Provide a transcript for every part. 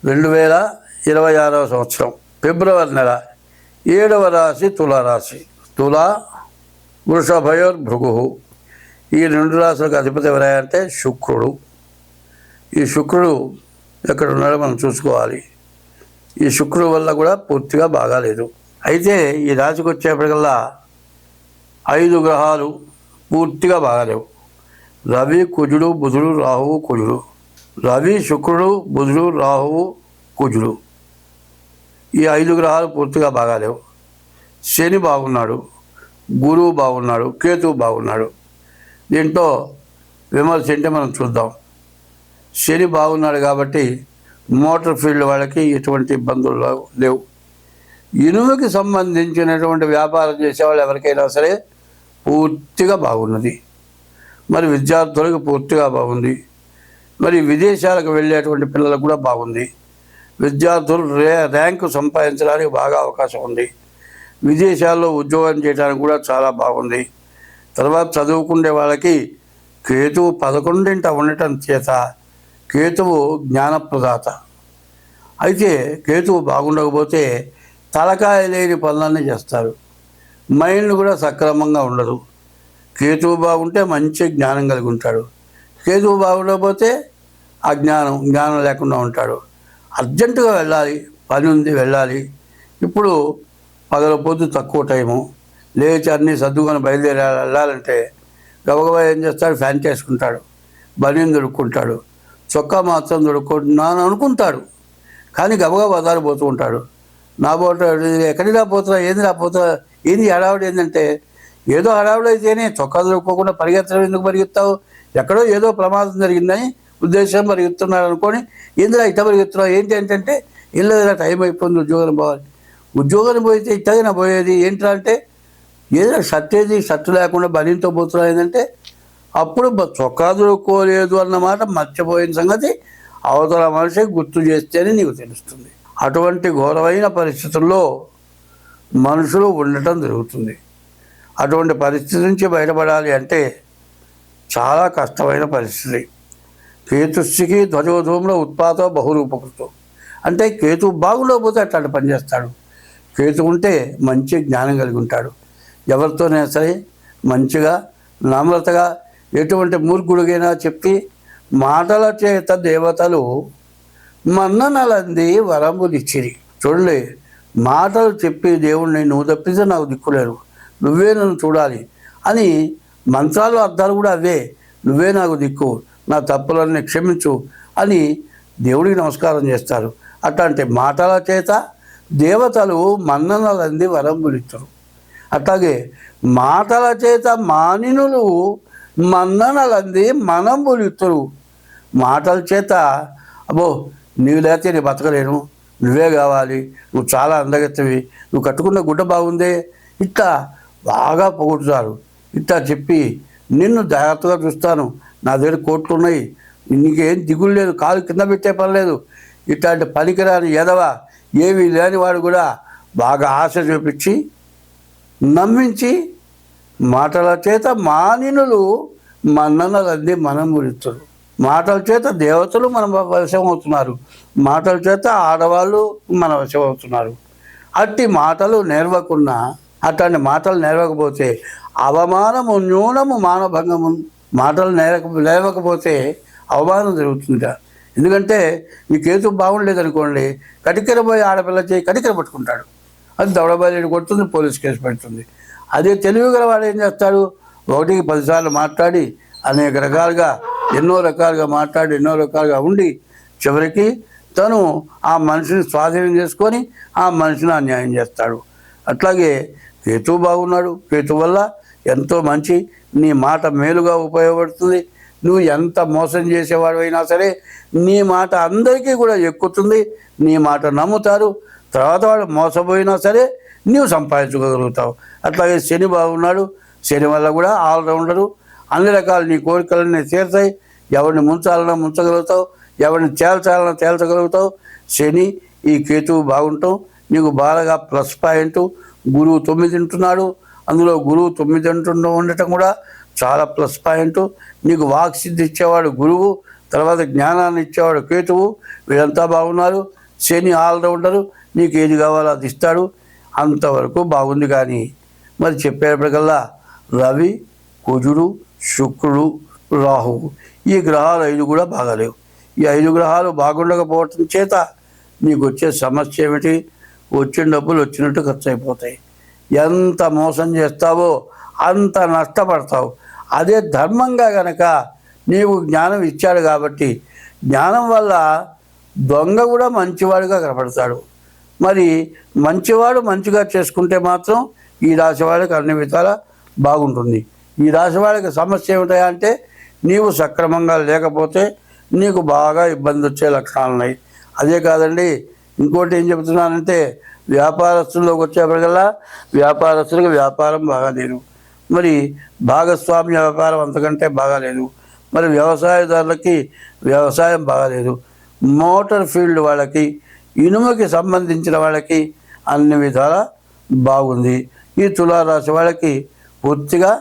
2026వ సంవత్సరం ఫిబ్రవరి నెల 7వ రాశి తులారాశి. తులా వృషభయోర్భృగు. ఈ 2 రాశులకు అధిపతి ఎవరంటే శుక్రుడు. ఈ శుక్రుడు ఎక్కడ ఉన్నాడో మనం చూసుకోవాలి. ఈ శుక్రుడు వల్ల కూడా పూర్తిగా బాగాలేదు. అయితే ఈ రాశికి వచ్చేప్పటికల్లా 5 గ్రహాలు పూర్తిగా బాగాలేవు. రవి, కుజుడు, బుధుడు, రాహువు, కుజుడు. రవి, శుక్రుడు, బుధుడు, రాహువు, కుజుడు. ఈ 5 గ్రహాలు పూర్తిగా బాగాలేవు. శని బాగున్నాడు, గురువు బాగున్నాడు, కేతువు బాగున్నాడు. దీంట్లో విమర్శ ఏంటో మనం చూద్దాం. శని బాగున్నాడు కాబట్టి మోటార్ ఫీల్డ్ వాళ్ళకి ఎటువంటి ఇబ్బందులు లేవు. ఇనుముకి సంబంధించినటువంటి వ్యాపారం చేసేవాళ్ళు ఎవరికైనా సరే పూర్తిగా బాగున్నది. మరి విద్యార్థులకు పూర్తిగా బాగుంది. మరి విదేశాలకు వెళ్ళేటువంటి పిల్లలకు కూడా బాగుంది. విద్యార్థులు ర్యాంకు సంపాదించడానికి బాగా అవకాశం ఉంది. విదేశాల్లో ఉద్యోగం చేయడానికి కూడా చాలా బాగుంది. తర్వాత చదువుకునే వాళ్ళకి కేతువు 11ంట ఉండటం చేత కేతువు జ్ఞానప్రదాత. అయితే కేతువు బాగుండకపోతే తలకాయ లేని పనులన్నీ చేస్తారు. మైండ్ కూడా సక్రమంగా ఉండదు. కేతువు బాగుంటే మంచి జ్ఞానం కలిగి ఉంటాడు. కేతువు బాగుండకపోతే జ్ఞానం లేకుండా ఉంటాడు. అర్జెంటుగా వెళ్ళాలి, పని ఉంది, వెళ్ళాలి. ఇప్పుడు పగలపోతు తక్కువ టైము, లేచి అన్నీ సర్దుకొని బయలుదేరి వెళ్ళాలంటే గబగబా ఏం చేస్తాడు, ఫ్యాంట్ వేసుకుంటాడు, బనీన్ దొరుక్కుంటాడు, చొక్కా మాత్రం దొరుక్కుంటున్నాను అనుకుంటాడు. కానీ గబగబా బజారు పోతూ ఉంటాడు. నా ఎక్కడికి రాపోతున్నా, ఏంది రాపోతున్నా, ఏంది హడావుడు ఏంటంటే, ఏదో హడావుడు అయితేనే చొక్కా దొరుక్కోకుండా పరిగెత్తడం ఎందుకు పరిగెత్తావు, ఎక్కడో ఏదో ప్రమాదం జరిగిందని ఉద్దేశం పరిగెత్తున్నాడు అనుకొని, ఏందిరా ఇట్ట పరిగెత్తున్నావు ఏంటి అంటే, ఇల్లేదురా టైం అయిపోయింది, ఉద్యోగం పోవాలి. ఉద్యోగాన్ని పోయితే ఇట్టగే నా పోయేది ఏంట్రా అంటే, ఏదైనా షర్ట్ లేకుండా బనీన్తో పోతున్నా ఏంటంటే, అప్పుడు చొక్కా దొరుక్కోలేదు అన్నమాట మర్చిపోయిన సంగతి అవతల మనిషికి గుర్తు చేస్తేనే నీకు తెలుస్తుంది. అటువంటి ఘోరమైన పరిస్థితుల్లో మనుషులు ఉండటం జరుగుతుంది. అటువంటి పరిస్థితి నుంచి బయటపడాలి అంటే చాలా కష్టమైన పరిస్థితి. కేతుశ్చికి ధ్వజోధూమ్లో ఉత్పాతో బహురూపకృతో. అంటే కేతు బాగుండకపోతే అట్లాంటి పని చేస్తాడు. కేతు ఉంటే మంచి జ్ఞానం కలిగి ఉంటాడు. ఎవరితోనైనా సరే మంచిగా నమ్రతగా ఎటువంటి మూర్ఖుడిగైనా చెప్పి మాటల చేత దేవతలు మన్ననలంది వరములిచ్చిరి. చూడండి, మాటలు చెప్పి దేవుణ్ణి నువ్వు తప్పితే నాకు దిక్కులేరు, నువ్వే నన్ను చూడాలి అని మంత్రాలు అర్థాలు కూడా అవే. నువ్వే నాకు దిక్కు, నా తప్పులన్నీ క్షమించు అని దేవుడికి నమస్కారం చేస్తారు. అట్లాంటి మాటల చేత దేవతలు మన్ననలంది వరములిచ్చరు. అట్లాగే మాటల చేత మానినులు మన్ననలంది మనంబులిత్తరు. మాటల చేత అబ్బో నీవు లేకపోతే నేను బతకలేను, నువ్వే కావాలి, నువ్వు చాలా అందగత్తవి, నువ్వు కట్టుకున్న గుడ్డ బాగుందే, ఇట్లా బాగా పొగుడుతారు. ఇట్లా చెప్పి నిన్ను జాగ్రత్తగా చూస్తాను, నా దగ్గర కోట్లు ఉన్నాయి, నీకేం దిగులు లేదు, కాలు కింద పెట్టే పని లేదు, ఇట్లాంటి పనికిరాని ఎదవ ఏమీ లేనివాడు కూడా బాగా ఆశ చూపించి నమ్మించి మాటల చేత మానినులు మన్ననలన్నీ మనం గురిస్తారు. మాటల చేత దేవతలు మన వశం అవుతున్నారు, మాటల చేత ఆడవాళ్ళు మన వశం అవుతున్నారు. అట్టి మాటలు నేర్వకున్నా, అట్లాంటి మాటలు నేర్వకపోతే అవమానము న్యూనము మానభంగము. మాటలు నేర్వకపోతే అవమానం జరుగుతుందా. ఎందుకంటే మీ కేతు బాగుండలేదనుకోండి, కటికెర పోయి ఆడపిల్ల చేయి కటికెర పట్టుకుంటాడు, అది దవడబయలు కొడుతుంది, పోలీస్ కేసు పెడుతుంది. అదే తెలివి గల వాడు ఏం చేస్తాడు, 1కి 10 సార్లు మాట్లాడి అనేక రకాలుగా ఎన్నో రకాలుగా ఉండి చివరికి తను ఆ మనిషిని స్వాధీనం చేసుకొని ఆ మనిషిని అన్యాయం చేస్తాడు. అట్లాగే కేతువు బాగున్నాడు. కేతువు వల్ల ఎంతో మంచి, నీ మాట మేలుగా ఉపయోగపడుతుంది. నువ్వు ఎంత మోసం చేసేవాడు అయినా సరే నీ మాట అందరికీ కూడా ఎక్కుతుంది, నీ మాట నమ్ముతారు. తర్వాత వాడు మోసపోయినా సరే నీవు సంపాదించుకోగలుగుతావు. అట్లాగే శని బాగున్నాడు. శని వల్ల కూడా ఆల్రౌండరు, అన్ని రకాలు నీ కోరికలన్నీ తీరుతాయి. ఎవరిని ముంచాలన్నా ముంచగలుగుతావు, ఎవరిని తేల్చాలన్నా తేల్చగలుగుతావు. శని ఈ కేతువు బాగుంటాం నీకు బాగా ప్లస్ పాయింట్. గురువు 9 ఉంటున్నాడు, అందులో గురువు 9 ఉండటం కూడా చాలా ప్లస్ పాయింట్. నీకు వాక్సిద్ధి ఇచ్చేవాడు గురువు, తర్వాత జ్ఞానాన్ని ఇచ్చేవాడు కేతువు. వీళ్ళంతా బాగున్నారు. శని ఆల్రౌండరు, నీకు ఏది కావాలో అది ఇస్తాడు. అంతవరకు బాగుంది. కానీ మరి చెప్పేటప్పటికల్లా రవి, కుజుడు, శుక్రుడు, రాహువు, ఈ గ్రహాలు 5 కూడా బాగాలేవు. ఈ 5 గ్రహాలు బాగుండకపోవటం చేత నీకు వచ్చే సమస్య ఏమిటి? వచ్చిన డబ్బులు వచ్చినట్టు ఖర్చు అయిపోతాయి. ఎంత మోసం చేస్తావో అంత నష్టపడతావు. అదే ధర్మంగా గనక నీవు జ్ఞానం ఇచ్చాడు కాబట్టి జ్ఞానం వల్ల దొంగ కూడా మంచివాడుగా కనపడతాడు. మరి మంచివాడు మంచిగా చేసుకుంటే మాత్రం ఈ రాశి వాళ్ళకి అన్ని విధాలా బాగుంటుంది. ఈ రాశి వాళ్ళకి సమస్య ఏమిటా అంటే నీవు సక్రమంగా లేకపోతే నీకు బాగా ఇబ్బంది వచ్చే లక్షణాలు ఉన్నాయి. అదే కాదండి, ఇంకోటి ఏం చెబుతున్నానంటే వ్యాపారస్తుల్లోకి వచ్చేప్పటికల్లా వ్యాపారస్తులకు వ్యాపారం బాగాలేదు. మరి భాగస్వామ్య వ్యాపారం అంతకంటే బాగాలేదు. మరి వ్యవసాయదారులకి వ్యవసాయం బాగాలేదు. మోటార్ ఫీల్డ్ వాళ్ళకి, ఇనుముకి సంబంధించిన వాళ్ళకి అన్ని విధాల బాగుంది. ఈ తులారాశి వాళ్ళకి పూర్తిగా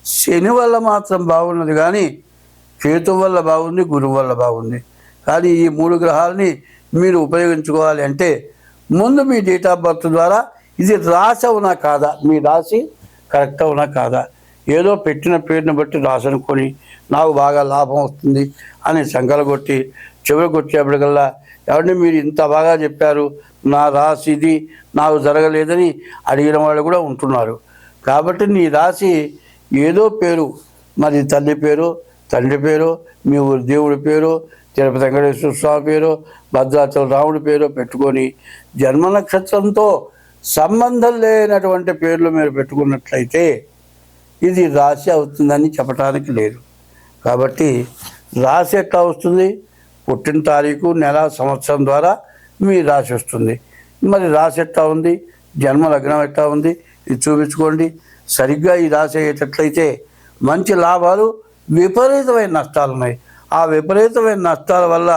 శని వల్ల మాత్రం బాగున్నది, కానీ కేతు వల్ల బాగుంది, గురువు వల్ల బాగుంది. కానీ ఈ 3 గ్రహాలని మీరు ఉపయోగించుకోవాలి అంటే ముందు మీ డేట్ ఆఫ్ బర్త్ ద్వారా ఇది రాశి అవునా కాదా, మీ రాశి కరెక్ట్ అవునా కాదా, ఏదో పెట్టిన పేరుని బట్టి రాసి అనుకొని నాకు బాగా లాభం వస్తుంది అని సంకలు కొట్టి చివరికి వచ్చేప్పటికల్లా ఎవరిని మీరు ఇంత బాగా చెప్పారు, నా రాశి ఇది నాకు జరగలేదని అడిగిన వాళ్ళు కూడా ఉంటున్నారు. కాబట్టి నీ రాశి ఏదో పేరు, మరి తల్లి పేరు, తండ్రి పేరు, మీ ఊరి దేవుడి పేరు, తిరుపతి వెంకటేశ్వర స్వామి పేరు, భద్రాచల రాముడి పేరు పెట్టుకొని జన్మ నక్షత్రంతో సంబంధం లేనటువంటి పేర్లు మీరు పెట్టుకున్నట్లయితే ఇది రాశి అవుతుందని చెప్పడానికి లేదు. కాబట్టి రాశి ఎట్లా వస్తుంది? పుట్టిన తారీఖు, నెల, సంవత్సరం ద్వారా మీ రాశి వస్తుంది. మరి రాశి ఎట్లా ఉంది, జన్మ లగ్నం ఎట్లా ఉంది, ఇది చూపించుకోండి. సరిగ్గా ఈ రాశి అయ్యేటట్లయితే మంచి లాభాలు, విపరీతమైన నష్టాలు ఉన్నాయి. ఆ విపరీతమైన నష్టాల వల్ల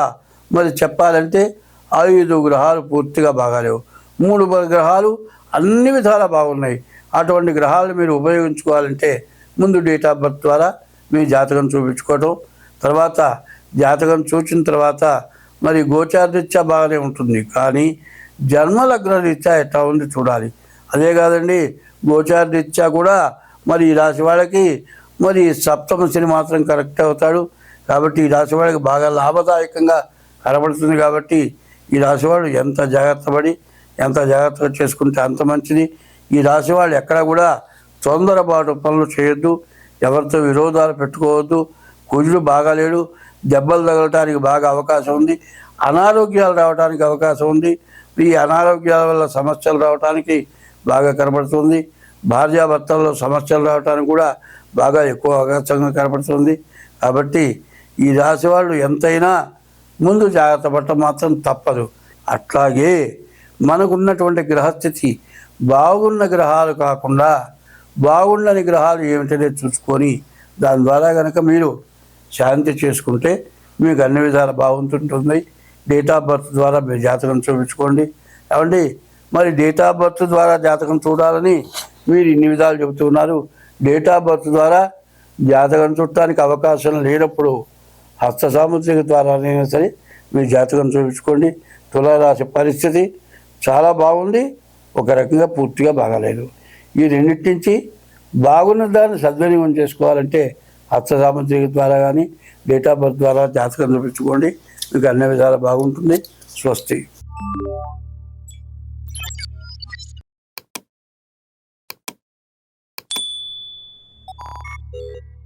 మరి చెప్పాలంటే 5 గ్రహాలు పూర్తిగా బాగాలేవు, 3 గ్రహాలు అన్ని విధాలా బాగున్నాయి. అటువంటి గ్రహాలు మీరు ఉపయోగించుకోవాలంటే ముందు డేట్ ఆఫ్ బర్త్ ద్వారా మీ జాతకం చూపించుకోవటం, తర్వాత జాతకం చూసిన తర్వాత మరి గోచారరీత్యా బాగానే ఉంటుంది, కానీ జన్మలగ్న రీత్యా ఎట్లా ఉంది చూడాలి. అదే కాదండి, గోచారరీత్యా కూడా మరి ఈ రాశి వాళ్ళకి మరి సప్తమ శని మాత్రం కరెక్ట్ అవుతాడు. కాబట్టి ఈ రాశి వాళ్ళకి బాగా లాభదాయకంగా కనబడుతుంది. కాబట్టి ఈ రాశి వాళ్ళు ఎంత జాగ్రత్తగా చేసుకుంటే అంత మంచిది. ఈ రాశి వాళ్ళు ఎక్కడ కూడా తొందరపాటు పనులు చేయొద్దు, ఎవరితో విరోధాలు పెట్టుకోవద్దు. కుజుడు బాగాలేడు, దెబ్బలు తగలటానికి బాగా అవకాశం ఉంది, అనారోగ్యాలు రావడానికి అవకాశం ఉంది. ఈ అనారోగ్యాల వల్ల సమస్యలు రావడానికి బాగా కనబడుతుంది. భార్యాభర్తల్లో సమస్యలు రావడానికి కూడా బాగా ఎక్కువ అవకాశంగా కనబడుతుంది. కాబట్టి ఈ రాశి వాళ్ళు ఎంతైనా ముందు జాగ్రత్త పడటం మాత్రం తప్పదు. అట్లాగే మనకున్నటువంటి గ్రహస్థితి బాగున్న గ్రహాలు కాకుండా బాగుండని గ్రహాలు ఏమిటనే చూసుకొని దాని ద్వారా కనుక మీరు శాంతి చేసుకుంటే మీకు అన్ని విధాలు బాగుంటుంటుంది. డేట్ ఆఫ్ బర్త్ ద్వారా మీరు జాతకం చూపించుకోండి. ఏమండి, మరి డేట్ ఆఫ్ బర్త్ ద్వారా జాతకం చూడాలని మీరు ఇన్ని విధాలు చెబుతున్నారు. డేట్ ఆఫ్ బర్త్ ద్వారా జాతకం చూడటానికి అవకాశం లేనప్పుడు హస్త సాముద్రిక ద్వారానైనా సరే మీరు జాతకం చూపించుకోండి. తులారాశి పరిస్థితి చాలా బాగుంది, ఒక రకంగా పూర్తిగా బాగాలేదు. ఈ రెండింటి నుంచి బాగున్న దాన్ని సద్వినియోగం చేసుకోవాలంటే హస్త సాముద్రిక ద్వారా కానీ డేట్ ఆఫ్ బర్త్ ద్వారా జాతకం చూపించుకోండి. మీకు అన్ని విధాలు బాగుంటుంది. స్వస్తి. you